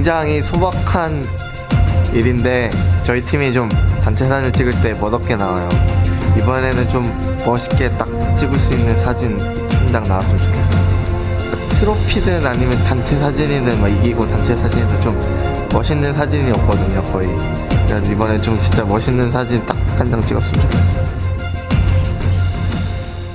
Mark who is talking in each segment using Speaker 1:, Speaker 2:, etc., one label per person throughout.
Speaker 1: 굉장히 소박한 일인데 저희 팀이 좀 단체 사진을 찍을 때 멋없게 나와요. 이번에는 좀 멋있게 딱 찍을 수 있는 사진 한 장 나왔으면 좋겠어요. 트로피든 아니면 단체 사진이든 막 이기고 단체 사진이든 좀 멋있는 사진이 없거든요, 거의. 그래서 이번에 좀 진짜 멋있는 사진 딱 한 장 찍었으면 좋겠어요.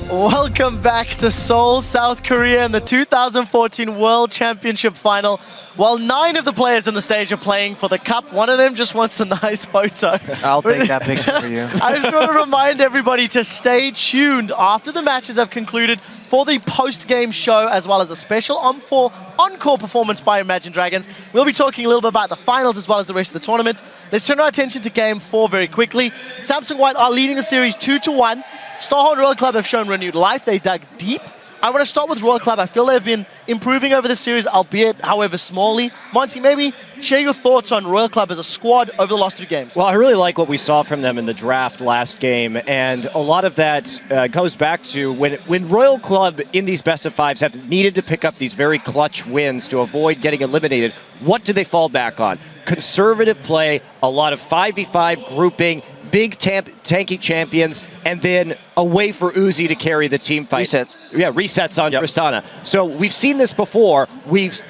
Speaker 2: Welcome back to Seoul, South Korea in the 2014 World Championship Final. While 9 of the players on the stage are playing for the cup, one of them just wants a nice photo.
Speaker 3: I'll take that picture for you.
Speaker 2: I just want to remind everybody to stay tuned after the matches have concluded for the post-game show, as well as a special encore performance by Imagine Dragons. We'll be talking a little bit about the finals as well as the rest of the tournament. Let's turn our attention to Game 4 very quickly. Samsung White are leading the series 2-1. Starhorn Royal Club have shown renewed life. They dug deep. I want to start with Royal Club. I feel they've been improving over the series, albeit, however, smallly. Monty, maybe share your thoughts on Royal Club as a squad over the last 2 games.
Speaker 4: Well, I really like what we saw from them in the draft last game, and a lot of that goes back to when Royal Club in these best-of-5s have needed to pick up these very clutch wins to avoid getting eliminated. What do they fall back on? Conservative play, a lot of 5v5 grouping, big tanky champions, and then a way for Uzi to carry the team fight.
Speaker 3: Resets.
Speaker 4: Yeah, resets on Tristana. So we've seen this before.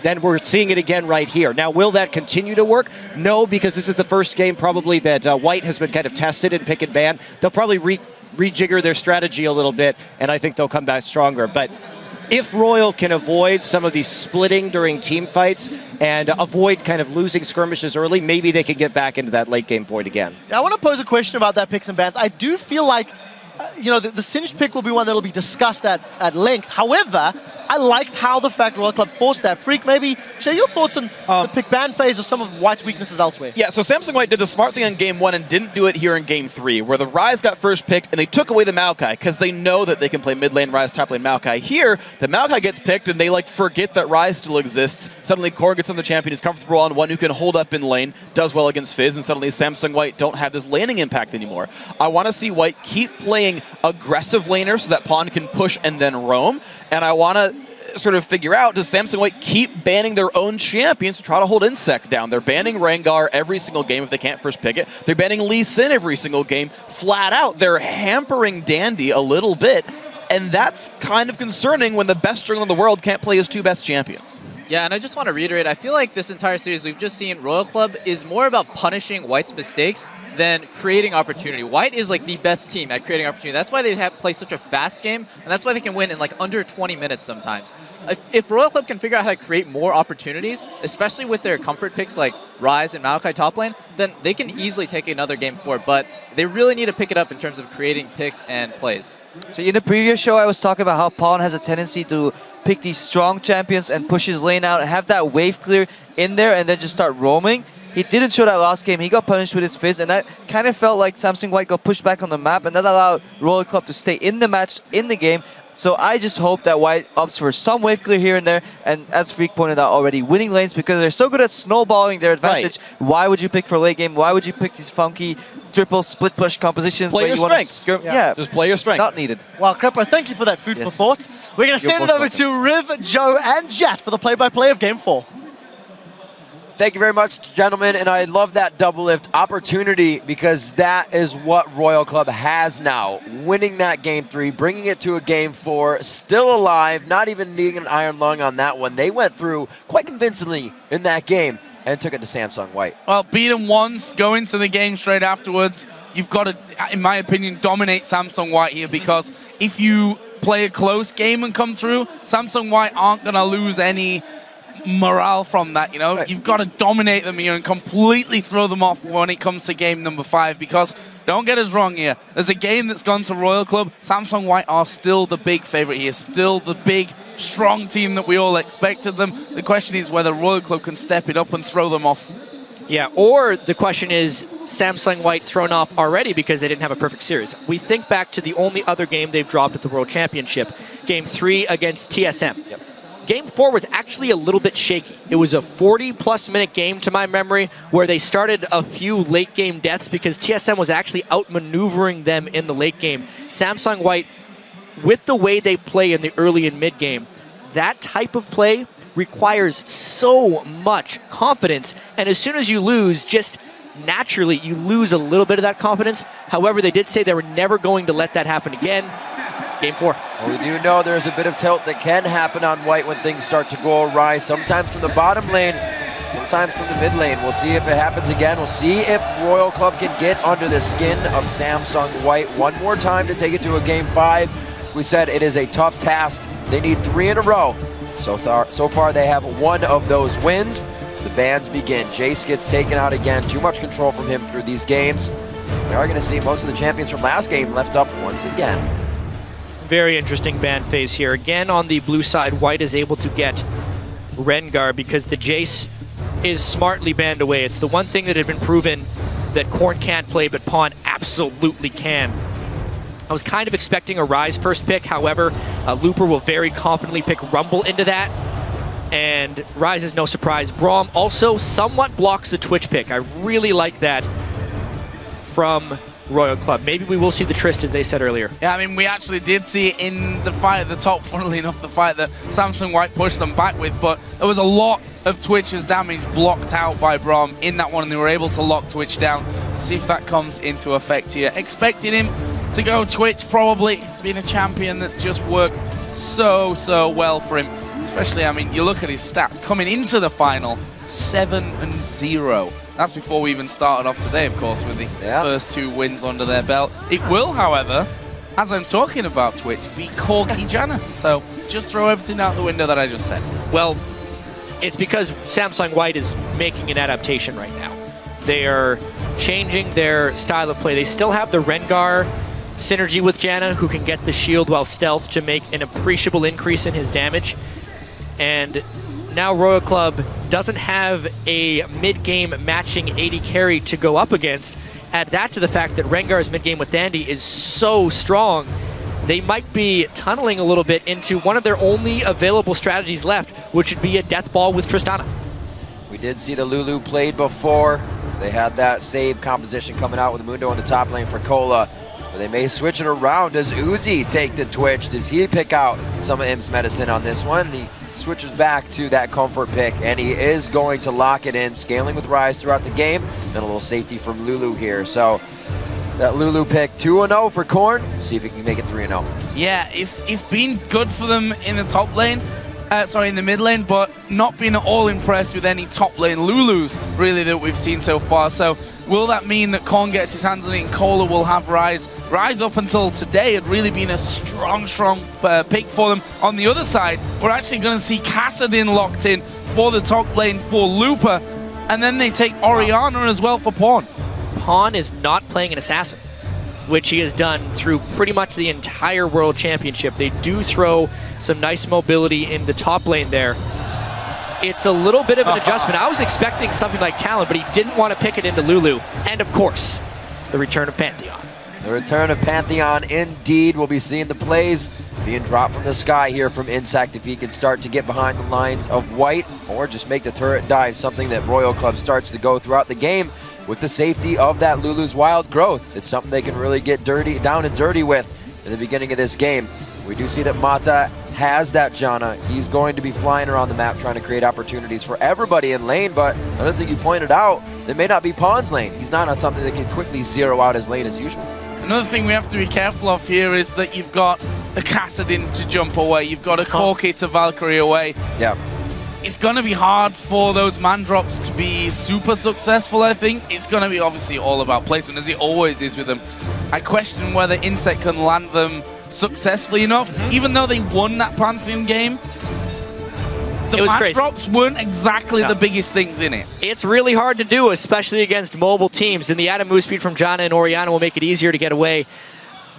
Speaker 4: Then we're seeing it again right here. Now, will that continue to work? No, because this is the first game probably that White has been kind of tested in pick and ban. They'll probably rejigger their strategy a little bit, and I think they'll come back stronger. But if Royal can avoid some of these splitting during team fights and avoid kind of losing skirmishes early, maybe they could get back into that late game point again.
Speaker 2: I want to pose a question about that picks and bans. I do feel like, the Singed pick will be one that will be discussed at length. However, I liked how the fact Royal Club forced that. Freak, maybe share your thoughts on the pick ban phase or some of White's weaknesses elsewhere.
Speaker 5: Yeah, so Samsung White did the smart thing on Game 1 and didn't do it here in Game 3, where the Ryze got first pick and they took away the Maokai because they know that they can play mid lane Ryze, top lane Maokai. Here, the Maokai gets picked and they forget that Ryze still exists. Suddenly Korn gets on the champion, is comfortable on one who can hold up in lane, does well against Fizz, and suddenly Samsung White don't have this laning impact anymore. I want to see White keep playing aggressive laner so that Pawn can push and then roam, and I want to sort of figure out, does Samsung White keep banning their own champions to try to hold Insect down? They're banning Rengar every single game if they can't first pick it. They're banning Lee Sin every single game. Flat out, they're hampering Dandy a little bit, and that's kind of concerning when the best jungler in the world can't play his 2 best champions.
Speaker 6: Yeah, and I just want to reiterate, I feel like this entire series we've just seen Royal Club is more about punishing White's mistakes than creating opportunity. White is the best team at creating opportunity. That's why they play such a fast game, and that's why they can win in under 20 minutes sometimes. If Royal Club can figure out how to create more opportunities, especially with their comfort picks like Ryze and Maokai top lane, then they can easily take another game 4, but they really need to pick it up in terms of creating picks and plays.
Speaker 3: So in the previous show, I was talking about how Pawn has a tendency to pick these strong champions and push his lane out and have that wave clear in there and then just start roaming. He didn't show that last game. He got punished with his Fizz, and that kind of felt like Samsung White got pushed back on the map, and that allowed Royal Club to stay in the match, in the game. So I just hope that White opts for some wave clear here and there, and as Freak pointed out already, winning lanes because they're so good at snowballing their advantage. Right. Why would you pick for late game? Why would you pick these funky triple split push compositions?
Speaker 5: Play your strengths.
Speaker 3: Yeah,
Speaker 5: just play your strengths.
Speaker 3: Not needed.
Speaker 2: Well, Crepo, thank you for that food for thought. We're going to send it over to Riv, Joe, and Jat for the play-by-play of Game 4.
Speaker 7: Thank you very much, gentlemen, and I love that double lift opportunity because that is what Royal Club has now. Winning that Game 3, bringing it to a Game 4, still alive, not even needing an iron lung on that one. They went through quite convincingly in that game and took it to Samsung White.
Speaker 8: Well, beat them once, go into the game straight afterwards. You've got to, in my opinion, dominate Samsung White here because if you play a close game and come through, Samsung White aren't going to lose any morale from that, Right. You've got to dominate them here and completely throw them off when it comes to game number 5 because, don't get us wrong here, there's a game that's gone to Royal Club. Samsung White are still the big favorite here, still the big, strong team that we all expected them. The question is whether Royal Club can step it up and throw them off.
Speaker 9: Yeah, or the question is Samsung White thrown off already because they didn't have a perfect series. We think back to the only other game they've dropped at the World Championship, Game 3 against TSM.
Speaker 7: Yep.
Speaker 9: Game 4 was actually a little bit shaky. It was a 40-plus minute game, to my memory, where they started a few late-game deaths because TSM was actually outmaneuvering them in the late game. Samsung White, with the way they play in the early and mid-game, that type of play requires so much confidence. And as soon as you lose, just naturally, you lose a little bit of that confidence. However, they did say they were never going to let that happen again. Game 4.
Speaker 7: Well, we do know there's a bit of tilt that can happen on white when things start to go awry, sometimes from the bottom lane, sometimes from the mid lane. We'll see if it happens again. We'll see if Royal Club can get under the skin of Samsung White one more time to take it to a game 5. We said it is a tough task. They need 3 in a row. So far they have 1 of those wins. The bans begin. Jace gets taken out again. Too much control from him through these games. We are going to see most of the champions from last game left up once again.
Speaker 9: Very interesting ban phase here. Again, on the blue side, White is able to get Rengar because the Jace is smartly banned away. It's the one thing that had been proven that Korn can't play, but Pawn absolutely can. I was kind of expecting a Ryze first pick. However, Looper will very confidently pick Rumble into that. And Ryze is no surprise. Braum also somewhat blocks the Twitch pick. I really like that from Royal Club. Maybe we will see the Trist, as they said earlier.
Speaker 8: Yeah, I mean, we actually did see it in the fight at the top, funnily enough, the fight that Samsung White pushed them back with, but there was a lot of Twitch's damage blocked out by Braum in that one, and they were able to lock Twitch down. See if that comes into effect here. Expecting him to go Twitch, probably. He's been a champion that's just worked so well for him. Especially, I mean, you look at his stats coming into the final, 7-0. That's before we even started off today, of course, with the first 2 wins under their belt. It will, however, as I'm talking about Twitch, be Corky Janna. So just throw everything out the window that I just said.
Speaker 9: Well, it's because Samsung White is making an adaptation right now. They are changing their style of play. They still have the Rengar synergy with Janna, who can get the shield while stealth to make an appreciable increase in his damage. And now Royal Club doesn't have a mid-game matching AD carry to go up against. Add that to the fact that Rengar's mid-game with Dandy is so strong, they might be tunneling a little bit into one of their only available strategies left, which would be a death ball with Tristana.
Speaker 7: We did see the Lulu played before. They had that save composition coming out with Mundo on the top lane for Cola. But they may switch it around. Does Uzi take the Twitch? Does he pick out some of Im's medicine on this one? He switches back to that comfort pick, and he is going to lock it in, scaling with Ryze throughout the game. Then a little safety from Lulu here. So that Lulu pick 2-0 for Korn. See if he can make it 3-0.
Speaker 8: Yeah, it's been good for them in the top lane. In the mid lane, but not been at all impressed with any top lane Lulus, really, that we've seen so far. So will that mean that Korn gets his hands on it and Cola will have Ryze? Ryze up until today had really been a strong pick for them. On the other side, we're actually going to see Kassadin locked in for the top lane for Looper, and then they take Orianna as well for Pawn.
Speaker 9: Pawn is not playing an assassin, which he has done through pretty much the entire World Championship. They do throw some nice mobility in the top lane there. It's a little bit of an adjustment. I was expecting something like Talon, but he didn't want to pick it into Lulu. And of course, the return of Pantheon.
Speaker 7: The return of Pantheon, indeed. We'll be seeing the plays being dropped from the sky here from Insect if he can start to get behind the lines of White or just make the turret dive, something that Royal Club starts to go throughout the game with the safety of that Lulu's wild growth. It's something they can really get down and dirty with in the beginning of this game. We do see that Mata has that Janna. He's going to be flying around the map trying to create opportunities for everybody in lane, but I don't think you pointed out, it may not be Pawn's lane. He's not on something that can quickly zero out his lane as usual.
Speaker 8: Another thing we have to be careful of here is that you've got a Kassadin to jump away, you've got a Corki to Valkyrie away.
Speaker 7: Yeah.
Speaker 8: It's going to be hard for those man drops to be super successful, I think. It's going to be obviously all about placement, as it always is with them. I question whether Insect can land them successfully enough, even though they won that Pantheon game. The man drops weren't exactly the biggest things in it.
Speaker 9: It's really hard to do, especially against mobile teams, and the added move speed from Janna and Orianna will make it easier to get away.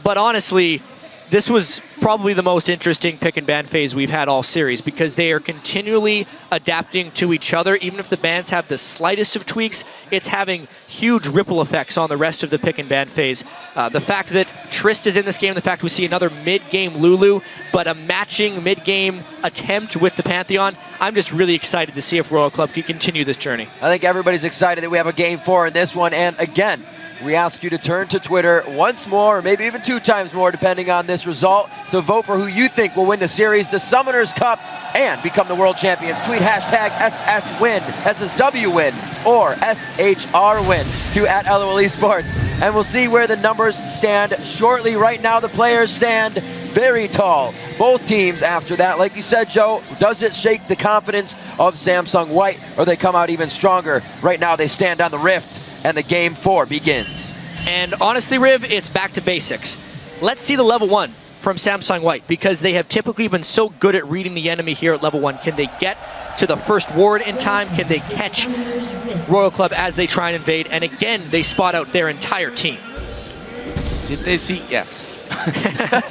Speaker 9: But honestly, this was probably the most interesting pick and ban phase we've had all series, because they are continually adapting to each other. Even if the bans have the slightest of tweaks, it's having huge ripple effects on the rest of the pick and ban phase. The fact that Trist is in this game, the fact we see another mid-game Lulu, but a matching mid-game attempt with the Pantheon, I'm just really excited to see if Royal Club can continue this journey.
Speaker 7: I think everybody's excited that we have a game 4 in this one, and again, we ask you to turn to Twitter once more, or maybe even 2 times more, depending on this result, to vote for who you think will win the series, the Summoners Cup, and become the world champions. Tweet hashtag SSWin, SSW win, or SHR win to @LOL Esports. And we'll see where the numbers stand shortly. Right now, the players stand very tall. Both teams after that, like you said, Joe, does it shake the confidence of Samsung White, or they come out even stronger? Right now, they stand on the rift, and the game 4 begins.
Speaker 9: And honestly, Riv, it's back to basics. Let's see the level 1 from Samsung White, because they have typically been so good at reading the enemy here at level 1. Can they get to the first ward in time? Can they catch Royal Club as they try and invade? And again, they spot out their entire team.
Speaker 8: Did they see? Yes.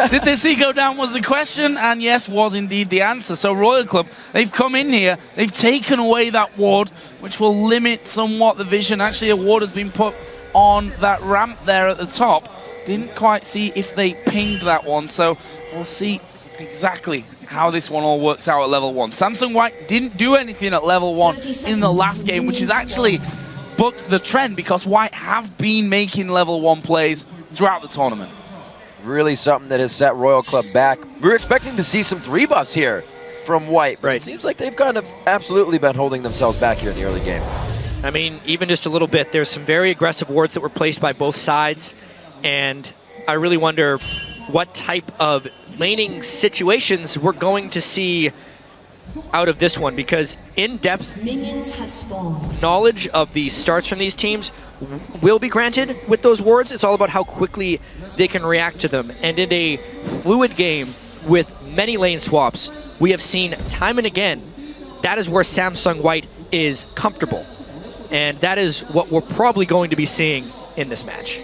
Speaker 8: Did they see go down was the question, and yes was indeed the answer. So Royal Club, they've come in here, they've taken away that ward, which will limit somewhat the vision. Actually, a ward has been put on that ramp there at the top. Didn't quite see if they pinged that one, so we'll see exactly how this one all works out at level 1. Samsung White didn't do anything at level 1 in the last game, which is actually bucked the trend, because White have been making level 1 plays throughout the tournament.
Speaker 7: Really something that has set Royal Club back. We were expecting to see some 3 buffs here from White, but it seems like they've kind of absolutely been holding themselves back here in the early game.
Speaker 9: I mean, even just a little bit, there's some very aggressive wards that were placed by both sides, and I really wonder what type of laning situations we're going to see out of this one, because in-depth knowledge of the starts from these teams will be granted with those wards. It's all about how quickly they can react to them. And in a fluid game with many lane swaps, we have seen time and again, that is where Samsung White is comfortable. And that is what we're probably going to be seeing in this match.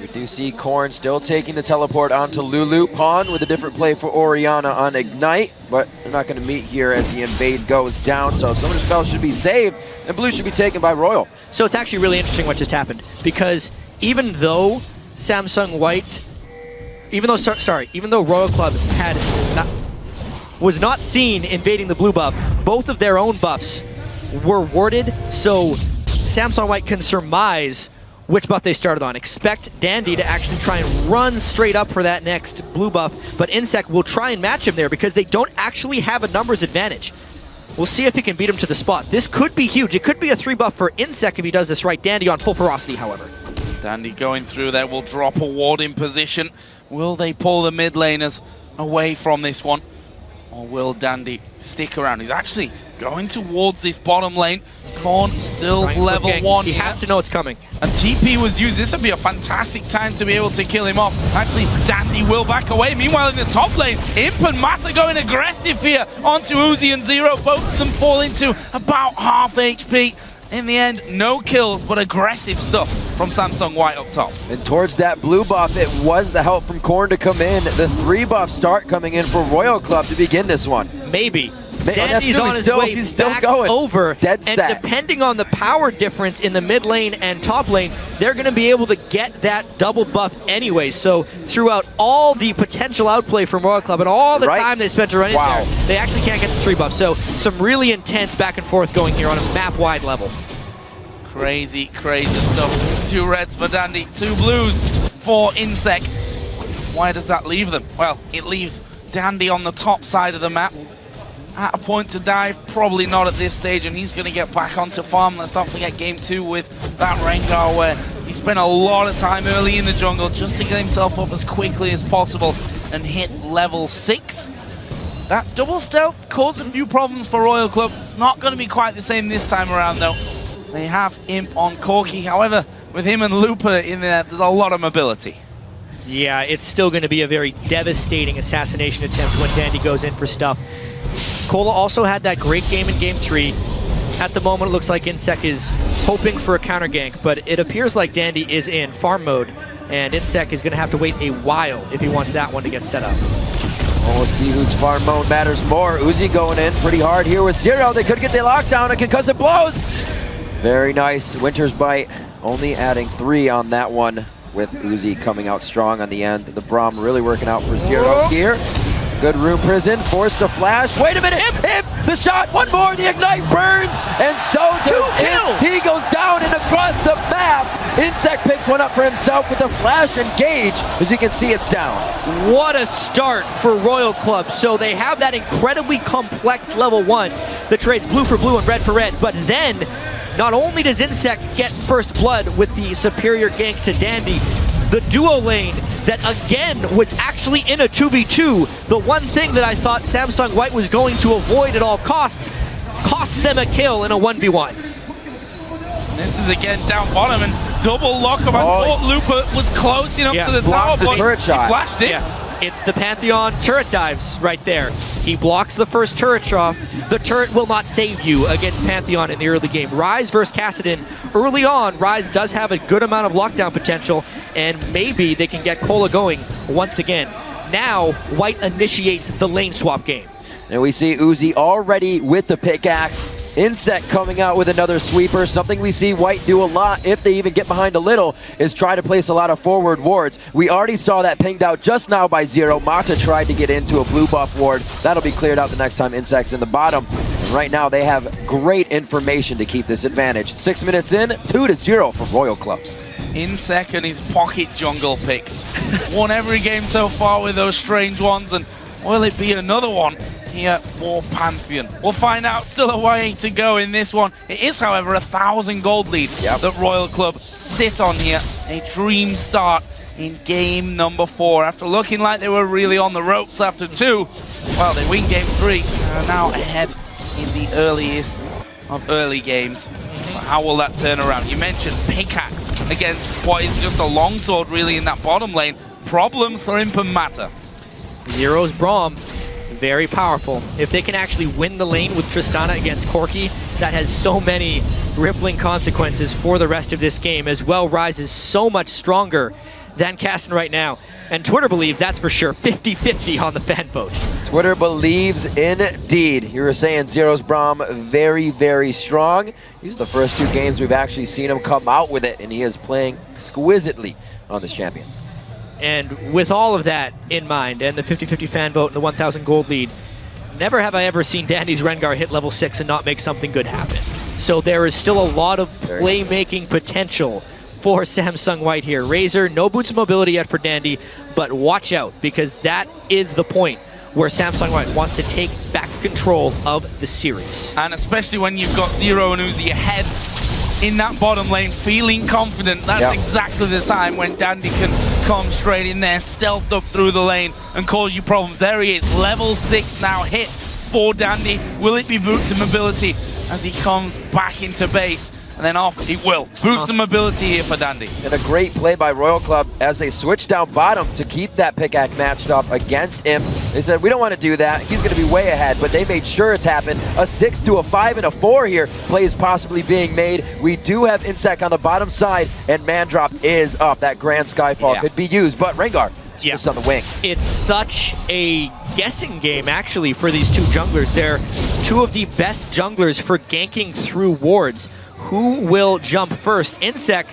Speaker 7: We do see Korn still taking the teleport onto Lulu. Pawn with a different play for Orianna on Ignite, but they're not going to meet here as the invade goes down, so some of the spells should be saved, and blue should be taken by Royal.
Speaker 9: So it's actually really interesting what just happened, because even though Samsung White, even though Royal Club was not seen invading the blue buff, both of their own buffs were warded, so Samsung White can surmise which buff they started on. Expect Dandy to actually try and run straight up for that next blue buff, but Insec will try and match him there because they don't actually have a numbers advantage. We'll see if he can beat him to the spot. This could be huge. It could be a 3 buff for Insec if he does this right. Dandy on full ferocity, however.
Speaker 8: Dandy going through there will drop a ward in position. Will they pull the mid laners away from this one? Or will Dandy stick around? He's actually going towards this bottom lane. Korn still level 1.
Speaker 9: He has to know it's coming.
Speaker 8: And TP was used. This would be a fantastic time to be able to kill him off. Actually, Dandy will back away. Meanwhile, in the top lane, Imp and Matt are going aggressive here onto Uzi and Zero. Both of them fall into about half HP. In the end, no kills, but aggressive stuff from Samsung White up top.
Speaker 7: And towards that blue buff, it was the help from Korn to come in. The 3 buff start coming in for Royal Club to begin this one.
Speaker 9: Maybe. Dandy's on his way back over,
Speaker 7: Dead
Speaker 9: and
Speaker 7: set.
Speaker 9: depending on the power difference in the mid lane and top lane, they're going to be able to get that double buff anyway. So throughout all the potential outplay from Royal Club and all the time they spent to run in there, they actually can't get the 3 buff. So some really intense back and forth going here on a map-wide level.
Speaker 8: Crazy, crazy stuff. 2 reds for Dandy, 2 blues for Insec. Where does that leave them? Well, it leaves Dandy on the top side of the map. At a point to dive, probably not at this stage, and he's going to get back onto farm. Let's not forget game 2 with that Rengar, where he spent a lot of time early in the jungle just to get himself up as quickly as possible and hit level 6. That double stealth caused a few problems for Royal Club. It's not going to be quite the same this time around, though. They have Imp on Corki. However, with him and Looper in there, there's a lot of mobility.
Speaker 9: Yeah, it's still going to be a very devastating assassination attempt when Dandy goes in for stuff. Cola also had that great game in game 3. At the moment, it looks like Insec is hoping for a counter gank, but it appears like Dandy is in farm mode, and Insec is going to have to wait a while if he wants that one to get set up.
Speaker 7: Well, we'll see whose farm mode matters more. Uzi going in pretty hard here with Zero. They could get the lockdown and concussive blows. Very nice. Winter's Bite only adding 3 on that one with Uzi coming out strong on the end. The Braum really working out for Zero here. Good room prison, forced to flash. Wait a minute, Imp, the shot, one more, the Ignite burns, and so does Imp. He goes down and across the map. Insect picks one up for himself with a flash engage. As you can see, it's down.
Speaker 9: What a start for Royal Club. So they have that incredibly complex level 1 that trades blue for blue and red for red, but then not only does Insect get first blood with the superior gank to Dandy, the duo lane that again was actually in a 2v2, the one thing that I thought Samsung White was going to avoid at all costs, cost them a kill in a 1v1.
Speaker 8: This is again down bottom and double lock up. I thought Looper was close enough to the tower,
Speaker 7: the
Speaker 8: but
Speaker 7: turret shot.
Speaker 8: he flashed it.
Speaker 9: Yeah. It's the Pantheon turret dives right there. He blocks the first turret off. The turret will not save you against Pantheon in the early game. Rise versus Kassadin. Early on, Rise does have a good amount of lockdown potential, and maybe they can get Cola going once again. Now, White initiates the lane swap game.
Speaker 7: And we see Uzi already with the pickaxe. Insect coming out with another sweeper. Something we see White do a lot, if they even get behind a little, is try to place a lot of forward wards. We already saw that pinged out just now by Zero. Mata tried to get into a blue buff ward. That'll be cleared out the next time Insect's in the bottom. And right now they have great information to keep this advantage. 6 minutes in, 2-0 for Royal Club.
Speaker 8: In second, his pocket jungle picks. Won every game so far with those strange ones, and will it be another one here for Pantheon? We'll find out. Still a way to go in this one. It is, however, 1,000 gold lead that Royal Club sit on here. A dream start in game number 4. After looking like they were really on the ropes after 2, well, they win game 3 and are now ahead in the earliest of early games. How will that turn around? You mentioned pickaxe against what is just a longsword really in that bottom lane. Problems for Imp and Mata.
Speaker 9: Zero's Braum, very powerful. If they can actually win the lane with Tristana against Corki, that has so many rippling consequences for the rest of this game, as well. Rise is so much stronger than Kasten right now. And Twitter believes that's for sure. 50-50 on the fan vote.
Speaker 7: Twitter believes indeed. You were saying Zero's Braum very, very strong. These are the first 2 games we've actually seen him come out with it, and he is playing exquisitely on this champion.
Speaker 9: And with all of that in mind, and the 50-50 fan vote and the 1,000 gold lead, never have I ever seen Dandy's Rengar hit level 6 and not make something good happen. So there is still a lot of playmaking potential for Samsung White here. Razor, no boots of mobility yet for Dandy, but watch out, because that is the point where Samsung White wants to take back control of the series.
Speaker 8: And especially when you've got Zero and Uzi ahead in that bottom lane, feeling confident, that's exactly the time when Dandy can come straight in there, stealth up through the lane and cause you problems. There he is, level 6 now hit for Dandy. Will it be boots of mobility as he comes back into base? And then off it will. Boost some mobility here for Dandy.
Speaker 7: And a great play by Royal Club as they switch down bottom to keep that pickaxe matched up against him. They said, we don't want to do that. He's going to be way ahead, but they made sure it's happened. A 6 to a 5 and a 4 here. Play is possibly being made. We do have Insect on the bottom side, and man drop is up. That Grand Skyfall could be used, but Rengar just on the wing.
Speaker 9: It's such a guessing game, actually, for these 2 junglers. They're 2 of the best junglers for ganking through wards. Who will jump first? Insect,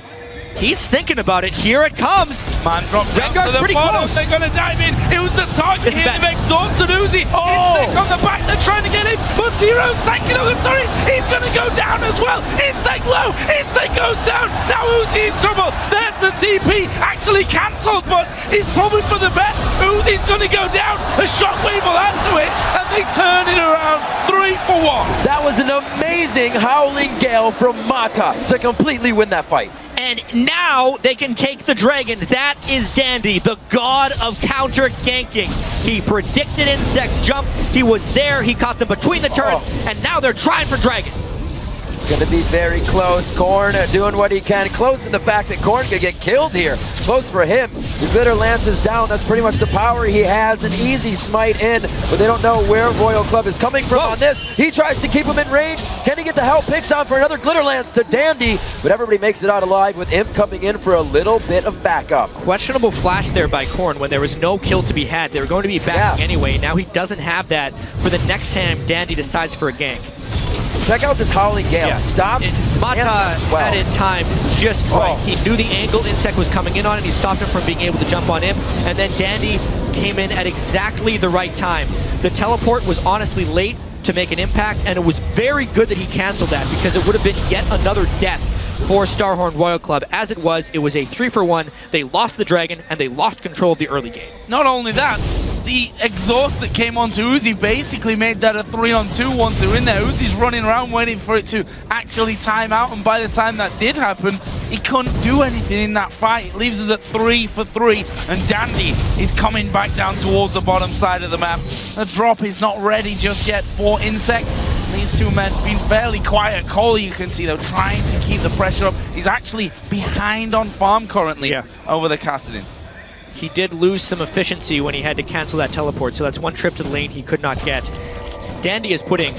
Speaker 9: he's thinking about it. Here it comes.
Speaker 8: Man drop down
Speaker 9: Rengar's
Speaker 8: to the
Speaker 9: pretty
Speaker 8: bottom.
Speaker 9: close.
Speaker 8: They're going to dive in. It was the target here. They've exhausted Uzi. Insect on the back. They're trying to get in. But Zero's tanking on the turret. He's going to go down as well. Insect low. Insect goes down. Now Uzi in trouble. There's the TP. Actually cancelled, but it's probably for the best. Uzi's going to go down. A shockwave will add to it. And they turn it around 3 for 1.
Speaker 7: That was an amazing Howling Gale from Mata to completely win that fight.
Speaker 9: And now they can take the dragon. That is Dandy, the god of counter ganking. He predicted Insect's jump. He was there. He caught them between the turrets. And now they're trying for dragon.
Speaker 7: Going to be very close. Korn doing what he can. Close to the fact that Korn could get killed here. Close for him. The Bitter Lance is down. That's pretty much the power he has. An easy smite in, but they don't know where Royal Club is coming from on this. He tries to keep him in range. Can he get the help? Picks on for another Glitter Lance to Dandy, but everybody makes it out alive with Imp coming in for a little bit of backup.
Speaker 9: Questionable flash there by Korn when there was no kill to be had. They were going to be backing anyway. Now he doesn't have that for the next time Dandy decides for a gank.
Speaker 7: Check out this Howling Gale. Stop.
Speaker 9: Mata had it timed just right. He knew the angle Insect was coming in on, and he stopped him from being able to jump on him. And then Dandy came in at exactly the right time. The teleport was honestly late to make an impact, and it was very good that he canceled that, because it would have been yet another death for Starhorn Royal Club. As it was a 3-for-1. They lost the Dragon, and they lost control of the early game.
Speaker 8: Not only that, the exhaust that came onto Uzi basically made that a 3-on-2 once they're in there. Uzi's running around waiting for it to actually time out, and by the time that did happen, he couldn't do anything in that fight. It leaves us at 3-for-3, and Dandy is coming back down towards the bottom side of the map. The drop is not ready just yet for Insect. These two men being fairly quiet. Cole, you can see, though, trying to keep the pressure up. He's actually behind on farm currently over the Kassadin.
Speaker 9: He did lose some efficiency when he had to cancel that teleport, so that's one trip to the lane he could not get. Dandy is putting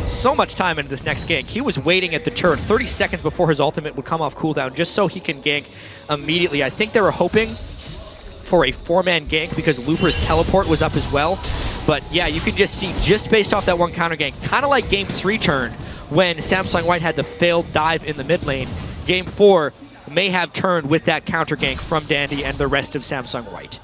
Speaker 9: so much time into this next gank. He was waiting at the turret 30 seconds before his ultimate would come off cooldown just so he can gank immediately. I think they were hoping for a 4-man gank because Looper's teleport was up as well. But yeah, you can just see, just based off that one counter gank, kind of like Game 3 turn when Samsung White had the failed dive in the mid lane. Game 4 may have turned with that counter gank from Dandy and the rest of Samsung White.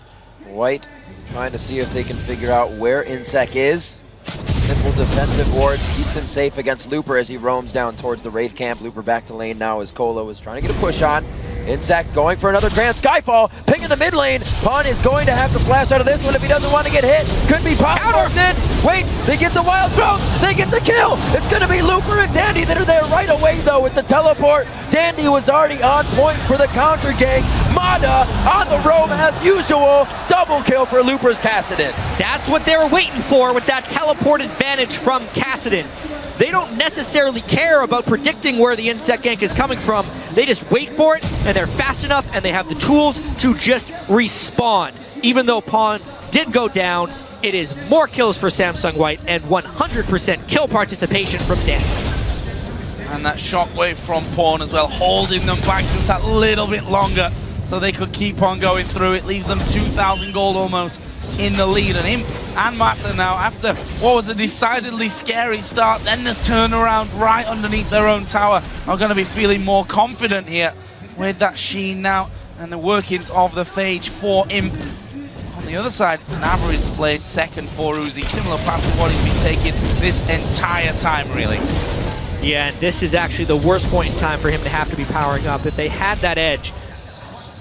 Speaker 7: White trying to see if they can figure out where Insec is. Simple defensive wards keeps him safe against Looper as he roams down towards the Wraith camp. Looper back to lane now as Colo is trying to get a push on. Insec going for another Grand Skyfall. Ping in the mid lane. Pawn is going to have to flash out of this one if he doesn't want to get hit. Could be polymorphed in. Wait, they get the wild growth. They get the kill. It's going to be Looper and Dandy that are there right away, though, with the teleport. Dandy was already on point for the counter gank. Mada on the roam as usual. Double kill for Looper's Kassadin.
Speaker 9: That's what they were waiting for with that teleport advantage from Kassadin. They don't necessarily care about predicting where the insect gank is coming from. They just wait for it, and they're fast enough, and they have the tools to just respawn. Even though Pawn did go down, it is more kills for Samsung White and 100% kill participation from Dan.
Speaker 8: And that shockwave from Pawn as well, holding them back just that little bit longer so they could keep on going through. It leaves them 2,000 gold almost in the lead. And Imp and Mata now, after what was a decidedly scary start, then the turnaround right underneath their own tower, are going to be feeling more confident here with that Sheen now and the workings of the Phage for Imp. On the other side, it's an average played second for Uzi, similar path to what he's been taking this entire time, really.
Speaker 9: Yeah, and this is actually the worst point in time for him to have to be powering up. If they had that edge,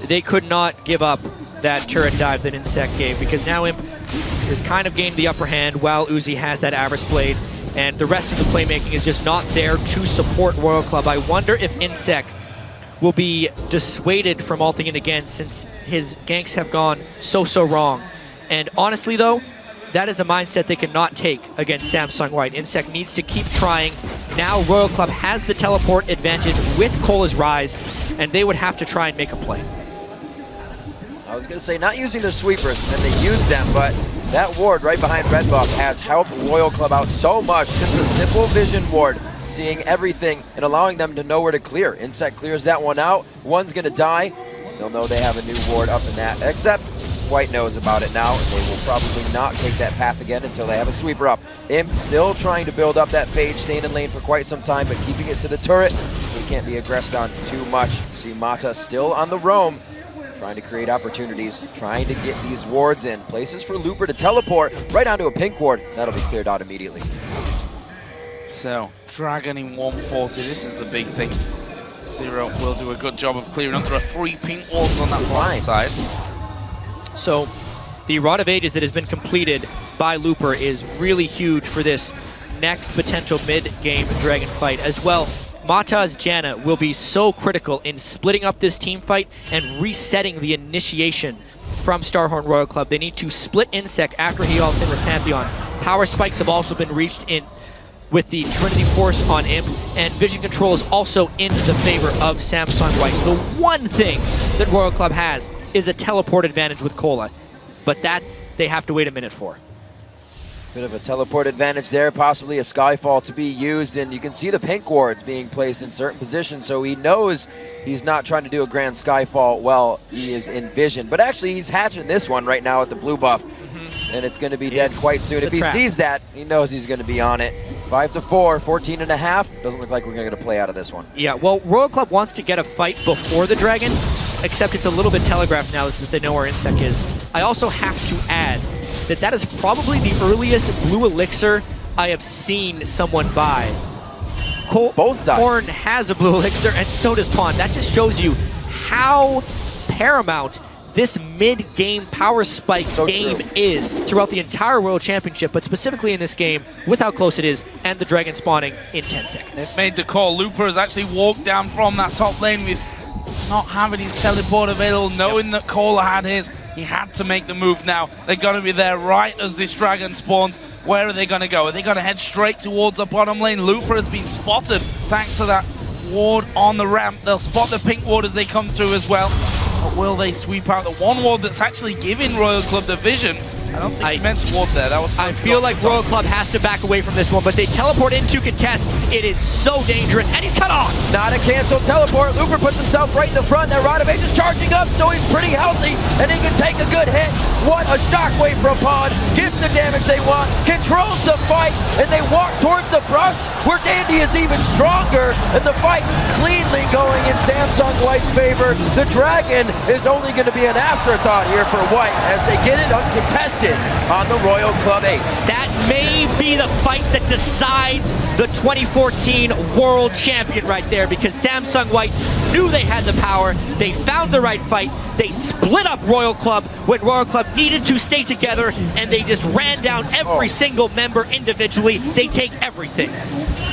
Speaker 9: they could not give up that turret dive that Insect gave, because now Imp has kind of gained the upper hand while Uzi has that Avarice Blade, and the rest of the playmaking is just not there to support Royal Club. I wonder if Insect will be dissuaded from ulting in again, since his ganks have gone so wrong. And honestly though, that is a mindset they cannot take against Samsung White. Insect needs to keep trying. Now Royal Club has the teleport advantage with Cola's Rise, and they would have to try and make a play.
Speaker 7: I was going to say, not using the sweepers, and they used them, but that ward right behind Red Buff has helped Royal Club out so much. Just a simple vision ward, seeing everything and allowing them to know where to clear. Insect clears that one out. One's going to die. They'll know they have a new ward up in that, except White knows about it now, and they will probably not take that path again until they have a sweeper up. Imp still trying to build up that Phage, staying in lane for quite some time, but keeping it to the turret. He can't be aggressed on too much. See Mata still on the roam, trying to create opportunities, trying to get these wards in. Places for Looper to teleport right onto a pink ward. That'll be cleared out immediately.
Speaker 8: So, Dragon in 140, this is the big thing. Zero will do a good job of clearing up. There are 3 pink wards on that right side.
Speaker 9: So, the Rod of Ages that has been completed by Looper is really huge for this next potential mid-game Dragon fight. As well, Mata's Janna will be so critical in splitting up this team fight and resetting the initiation from Starhorn Royal Club. They need to split Insect after he ults in with Pantheon. Power spikes have also been reached in with the Trinity Force on Imp, and Vision Control is also in the favor of Samsung White. The one thing that Royal Club has is a teleport advantage with Cola, but that they have to wait a minute for.
Speaker 7: Bit of a teleport advantage there, possibly a Skyfall to be used, and you can see the pink wards being placed in certain positions, so he knows he's not trying to do a grand Skyfall while he is in Vision. But actually, he's hatching this one right now at the blue buff, and it's going to be dead quite soon. If he sees that, he knows he's going to be on it. 5-4, 14.5. Doesn't look like we're going to get a play out of this one.
Speaker 9: Yeah, well, Royal Club wants to get a fight before the Dragon, except it's a little bit telegraphed now that they know where Insect is. I also have to add that that is probably the earliest blue elixir I have seen someone buy
Speaker 7: Both sides.
Speaker 9: Corn has a blue elixir, and so does Pawn. That just shows you how paramount this mid-game power spike game is throughout the entire World Championship, but specifically in this game, with how close it is, and the Dragon spawning in 10 seconds.
Speaker 8: They've made the call. Looper has actually walked down from that top lane with not having his teleport available, knowing that Kohler had his. He had to make the move now. They're going to be there right as this Dragon spawns. Where are they going to go? Are they going to head straight towards the bottom lane? Looper has been spotted thanks to that ward on the ramp. They'll spot the pink ward as they come through as well. But will they sweep out the one ward that's actually giving Royal Club the vision? I don't think he meant to ward there. That was.
Speaker 9: I feel like Royal Club has to back away from this one, but they teleport into contest. It is so dangerous, and he's cut off.
Speaker 7: Not a canceled teleport. Looper puts himself right in the front. That Rod of Age is charging up, so he's pretty healthy, and he can take a good hit. What a shockwave from Pod. Gets the damage they want, controls the fight, and they walk towards the brush, where Dandy is even stronger, and the fight cleanly going in Samsung White's favor. The Dragon is only going to be an afterthought here for White as they get it uncontested on the Royal Club Ace.
Speaker 9: That may be the fight that decides the 2014 World Champion right there, because Samsung White knew they had the power. They found the right fight. They split up Royal Club when Royal Club needed to stay together, and they just ran down every single member individually. They take everything.